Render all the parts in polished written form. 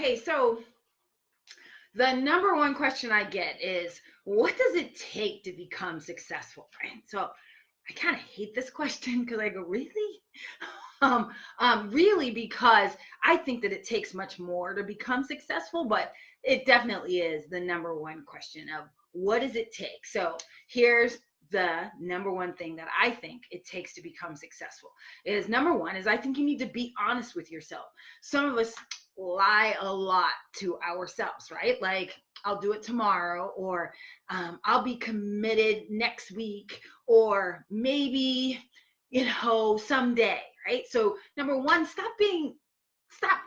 Okay, so the number one question I get is, what does it take to become successful? Right. So I kind of hate this question because I go, really? Really, because I think that it takes much more to become successful, but it definitely is the number one question of what does it take? So here's the number one thing that I think it takes to become successful is number one is I think you need to be honest with yourself. Some of us lie a lot to ourselves, right? Like, I'll do it tomorrow, or I'll be committed next week, or maybe, someday, right? So, number one, stop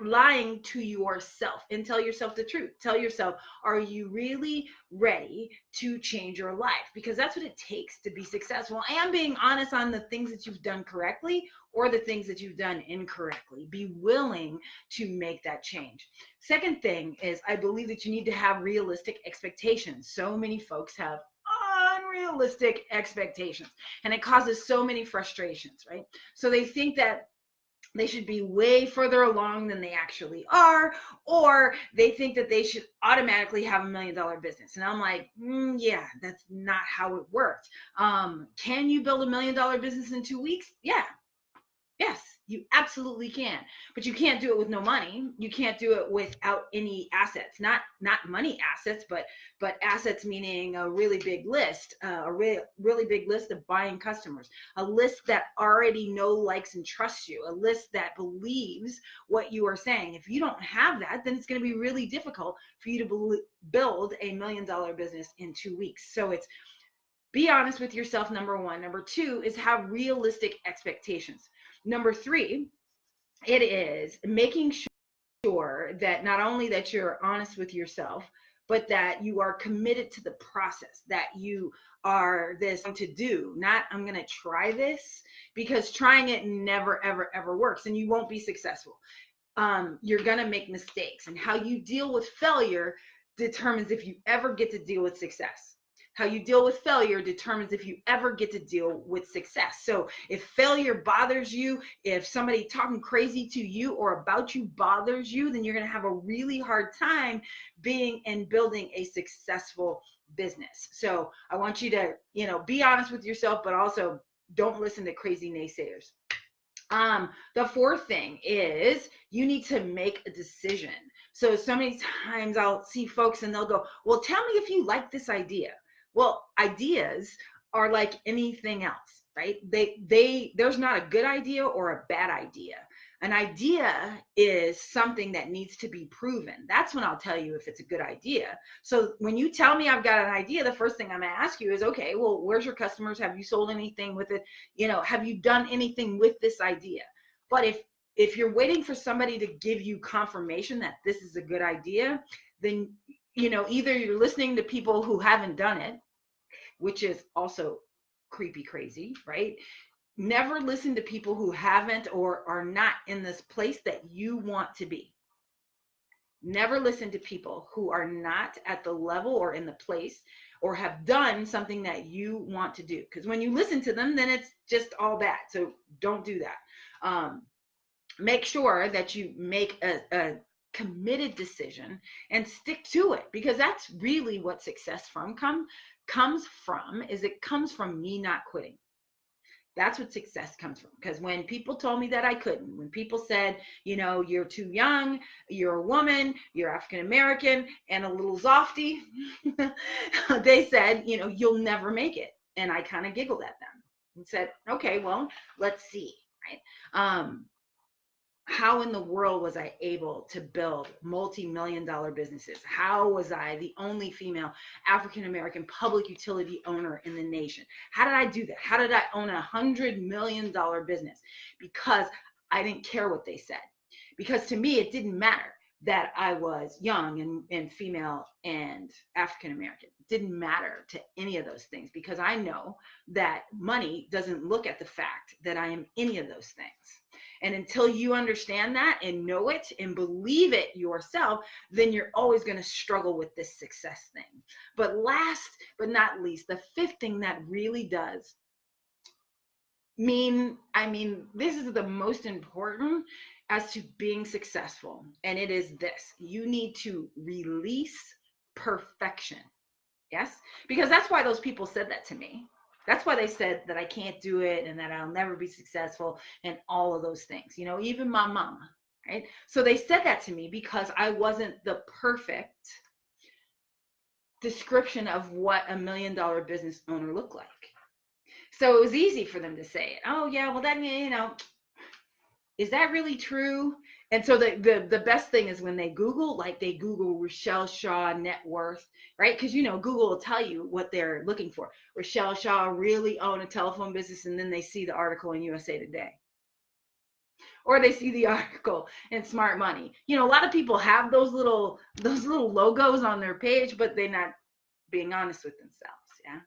lying to yourself and tell yourself the truth. Tell yourself, are you really ready to change your life? Because that's what it takes to be successful, and being honest on the things that you've done correctly or the things that you've done incorrectly. Be willing to make that change. Second thing is, I believe that you need to have realistic expectations. So many folks have unrealistic expectations, and it causes so many frustrations, right? So they think that they should be way further along than they actually are, or they think that they should automatically have $1 million business. And I'm like, yeah, that's not how it works. Can you build $1 million business in 2 weeks? Yeah. Yes, you absolutely can, but you can't do it with no money. You can't do it without any assets. Not money assets, but assets meaning a really big list, really big list of buying customers, a list that already know, likes, and trusts you, a list that believes what you are saying. If you don't have that, then it's going to be really difficult for you to build a $1 million business in 2 weeks. So it's be honest with yourself, number one. Number two is have realistic expectations. Number three, it is making sure that not only that you're honest with yourself, but that you are committed to the process, that you are this to do, not I'm going to try this, because trying it never, ever, ever works, and you won't be successful. You're going to make mistakes, and how you deal with failure determines if you ever get to deal with success. How you deal with failure determines if you ever get to deal with success. So if failure bothers you, if somebody talking crazy to you or about you bothers you, then you're going to have a really hard time being and building a successful business. So I want you to, be honest with yourself, but also don't listen to crazy naysayers. The fourth thing is you need to make a decision. So many times I'll see folks and they'll go, well, tell me if you like this idea. Well, ideas are like anything else, right? There's not a good idea or a bad idea. An idea is something that needs to be proven. That's when I'll tell you if it's a good idea. So when you tell me I've got an idea, the first thing I'm going to ask you is, okay, well, where's your customers? Have you sold anything with it? Have you done anything with this idea? But if you're waiting for somebody to give you confirmation that this is a good idea, then either you're listening to people who haven't done it, which is also creepy crazy, right? Never listen to people who haven't or are not in this place that you want to be. Never listen to people who are not at the level or in the place or have done something that you want to do. Because when you listen to them, then it's just all bad. So don't do that. Make sure that you make a committed decision and stick to it, because that's really what success comes from me not quitting. That's what success comes from. Because when people told me that I couldn't, when people said, you're too young, you're a woman, you're African American, and a little zofty, they said, you'll never make it. And I kind of giggled at them and said, okay, well, let's see, right? How in the world was I able to build multi-million-dollar businesses? How was I the only female African-American public utility owner in the nation? How did I do that? How did I own $100 million business? Because I didn't care what they said. Because to me, it didn't matter that I was young and female and African-American. It didn't matter to any of those things, because I know that money doesn't look at the fact that I am any of those things. And until you understand that and know it and believe it yourself, then you're always going to struggle with this success thing. But last but not least, the fifth thing that really does this is the most important, as to being successful, and it is this: you need to release perfection. Yes, because that's why those people said that to me. That's why they said that I can't do it and that I'll never be successful and all of those things. You know, even my mama, right? So they said that to me because I wasn't the perfect description of what $1 million business owner looked like. So it was easy for them to say it. Oh yeah, well then, you know, is that really true? And so the best thing is when they Google, like they Google Rochelle Shaw net worth, right? Because you know Google will tell you what they're looking for. Rochelle Shaw really own a telephone business, and then they see the article in USA Today, or they see the article in Smart Money. You know, a lot of people have those little logos on their page, but they're not being honest with themselves. Yeah.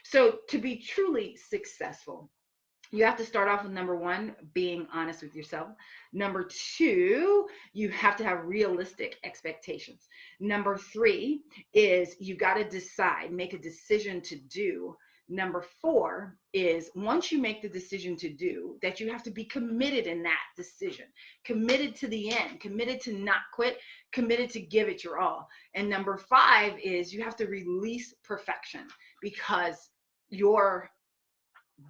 So to be truly successful, you have to start off with number one, being honest with yourself. Number two, you have to have realistic expectations. Number three is you got to decide, make a decision to do. Number four is once you make the decision to do, that you have to be committed in that decision, committed to the end, committed to not quit, committed to give it your all. And number five is you have to release perfection, because your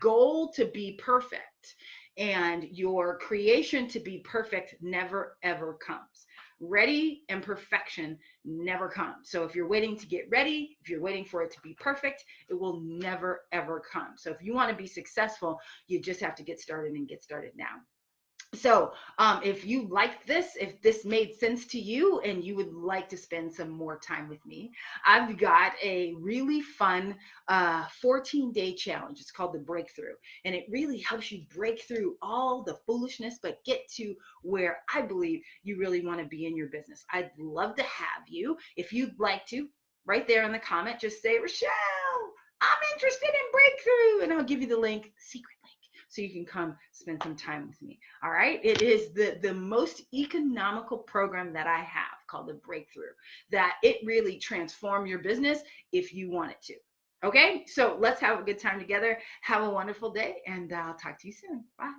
goal to be perfect and your creation to be perfect never ever comes. Ready and perfection never comes. So if you're waiting to get ready, if you're waiting for it to be perfect, it will never ever come. So if you want to be successful, you just have to get started and get started now. So if you like this, if this made sense to you and you would like to spend some more time with me, I've got a really fun 14-day challenge. It's called the Breakthrough, and it really helps you break through all the foolishness but get to where I believe you really want to be in your business. I'd love to have you. If you'd like to, right there in the comment, just say, Rochelle, I'm interested in Breakthrough, and I'll give you the link, secret link, so you can come spend some time with me. All right. It is the most economical program that I have, called the Breakthrough, that it really transform your business if you want it to. Okay. So let's have a good time together. Have a wonderful day, and I'll talk to you soon. Bye.